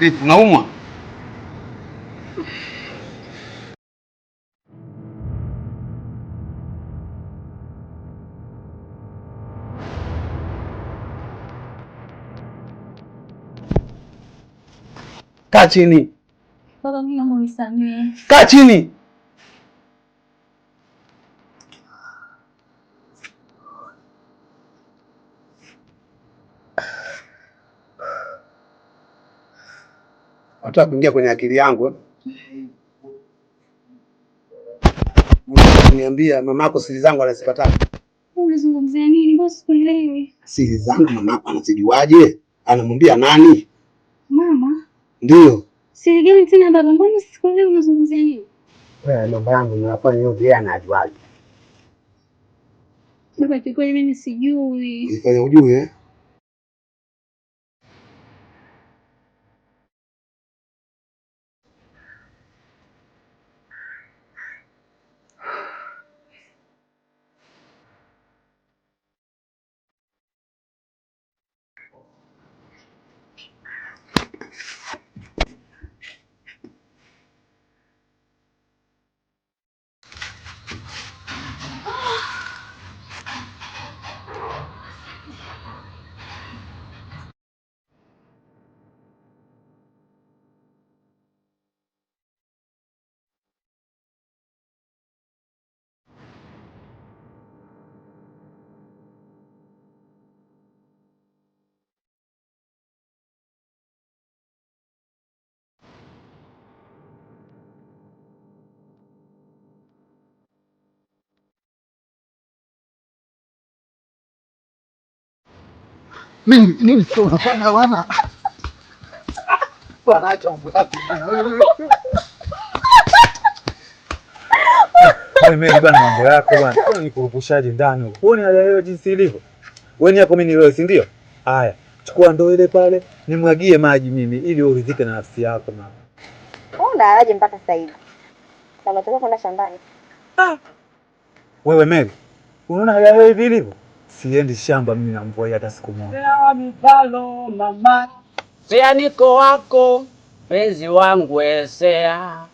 Vipi, unaumwa? Kaa chini. Baba, mimi naomba unisamehe. Kaa chini. Wataka kuingia kwenye akili yangu. Niambia mamako siri zangu anazipata. Unazungumzia nini? Mbona sikuelewi? Siri zangu mamako anazijuaje? Anamwambia nani? Mama? Ndio. Siri gani tena baba? Mbona sikuelewi unazungumzia nini? Wewe namba yangu ninafanya hiyo yeye anajuaje? Baba, kikweli mimi sijui. Nifanye ujue. Mimi nini sio unafanya bwana? Bwana acha mambo yako bwana. Wewe bwana mambo yako bwana. Wewe ni kurupushaji ndani huko. Uone hali hiyo jinsi ilivyo. Wewe ni hapo mimi ni wewe, si ndio? Haya, chukua ndoo ile pale, nimwagie maji mimi ili uridhike na nafsi yako mama. Onda aje mpaka sasa hivi. Kama tunataka kwenda shambani. Wewe Mary, unaona hali hiyo hivi ilivyo? Siendi shamba mimi na mvua hata siku moja. Sea mipalo mama, sea niko wako, penzi wangu sea.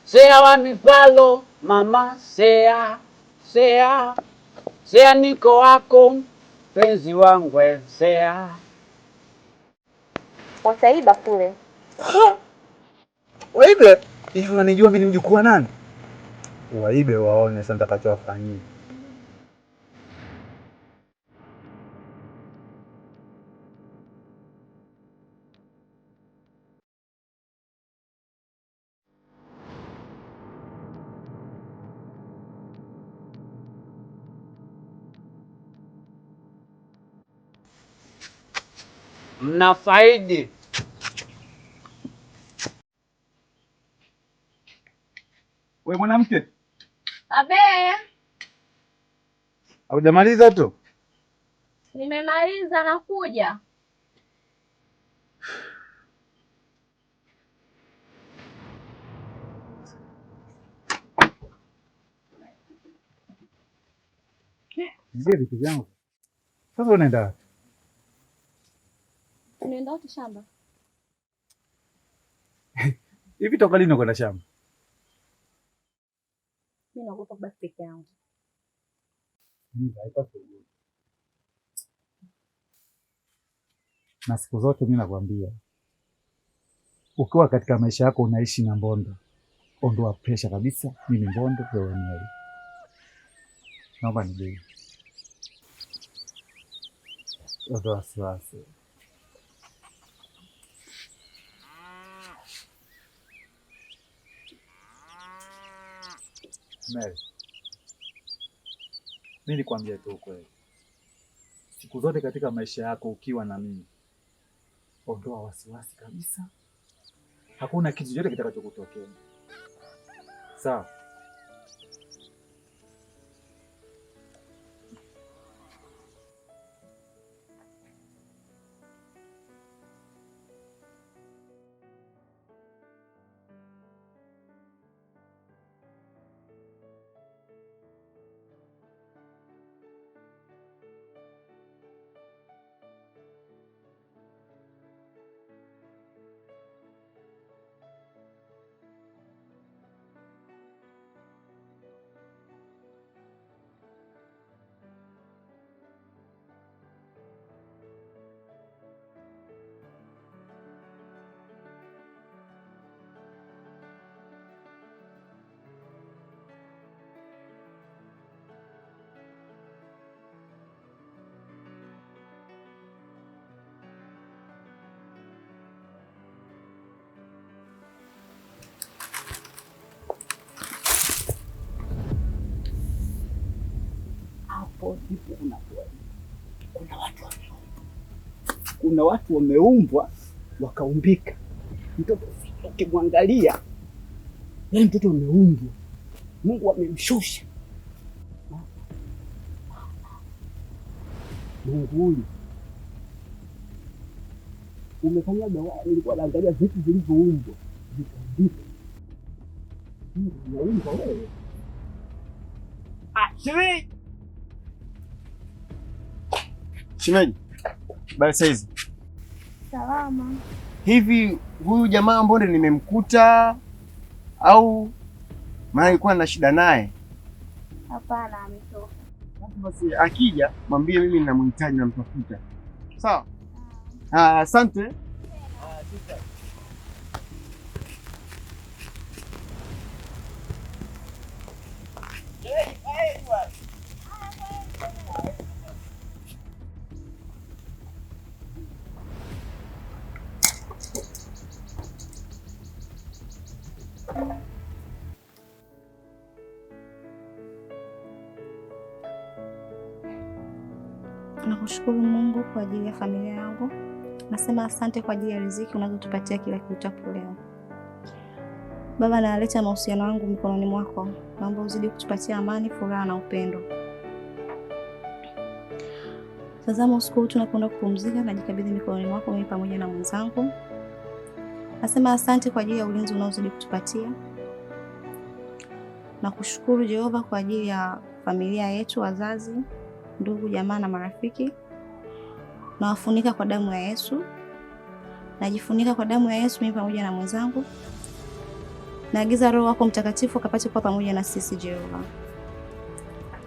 Sea wa mipalo mama, sea. Sea niko wako, penzi wangu sea. Wataiba kule. Waibe? Hivi unanijua mimi ni mjukuu wa nani? Waibe waone sasa nitakachowafanyia. Mnafaidi. Wewe mwanamke? Abe, Hujamaliza tu? nimemaliza nakuja. Ndio vitu vyangu. Sasa unaenda wapi? Unaenda wapi shamba? Hivi toka lini unakwenda shamba? Mimi naogopa kubaki peke yangu. Na siku zote mimi nakwambia, ukiwa katika maisha yako unaishi na Mbondo, ondoa presha kabisa. Mimi Mbondo, wewe Mary. Naomba nijue. Ondoa wasiwasi. Mary, mimi nikwambia tu ukweli. Siku zote katika maisha yako ukiwa na mimi, ondoa wasiwasi kabisa. hakuna kitu chochote kitakachokutokea. Sawa? Ndipo kuna watu wameumbwa wakaumbika. Mtoto ukimwangalia, yeye mtoto ameumbwa, Mungu amemshusha. Mungu huyu umefanyaga wapi? Nilikuwa naangalia vitu vilivyoumbwa vikaumbika. Mungu anaumba wewe. Shemeji, bali saizi. Salama. Hivi huyu jamaa mbona nimemkuta au maana nilikuwa na shida naye? Hapana, ametoka. Basi akija mwambie mimi ninamhitaji na mtafuta. Sawa? Asante. Nakushukuru Mungu kwa ajili ya familia yangu. Nasema asante kwa ajili ya riziki unazotupatia kila kitu leo. Baba, naleta mahusiano yangu mikononi mwako. Naomba uzidi kutupatia amani, furaha na upendo. Tazama usiku huu tunakwenda kupumzika, najikabidhi mikononi mwako mimi pamoja na mwenzangu. Nasema asante kwa ajili ya ulinzi unaozidi kutupatia. Nakushukuru Jehova kwa ajili ya familia yetu, wazazi, ndugu, jamaa na marafiki. Nawafunika kwa damu ya Yesu. Najifunika kwa damu ya Yesu mimi pamoja na mwenzangu. Naagiza Roho wako Mtakatifu akapate kuwa pamoja na sisi Jehova.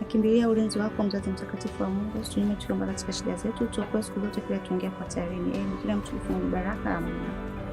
Nakimbilia ulinzi wako mzazi mtakatifu wa Mungu. Tunyime tukiomba katika shida zetu, tuokoe siku zote kila tuingia kwa tarini. Kila mtu afungue baraka. Amina.